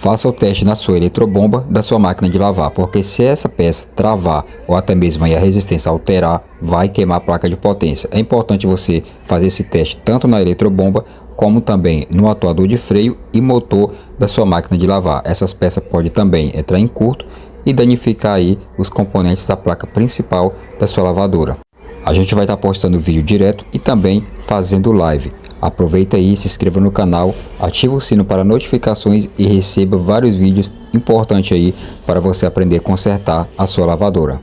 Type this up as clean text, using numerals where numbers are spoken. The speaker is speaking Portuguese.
Faça o teste na sua eletrobomba da sua máquina de lavar, porque se essa peça travar ou até mesmo a resistência alterar, vai queimar a placa de potência. É importante você fazer esse teste tanto na eletrobomba como também no atuador de freio e motor da sua máquina de lavar. Essas peças podem também entrar em curto e danificar aí os componentes da placa principal da sua lavadora. A gente vai estar postando vídeo direto e também fazendo live. Aproveita aí, se inscreva no canal, ativa o sino para notificações e receba vários vídeos importantes aí para você aprender a consertar a sua lavadora.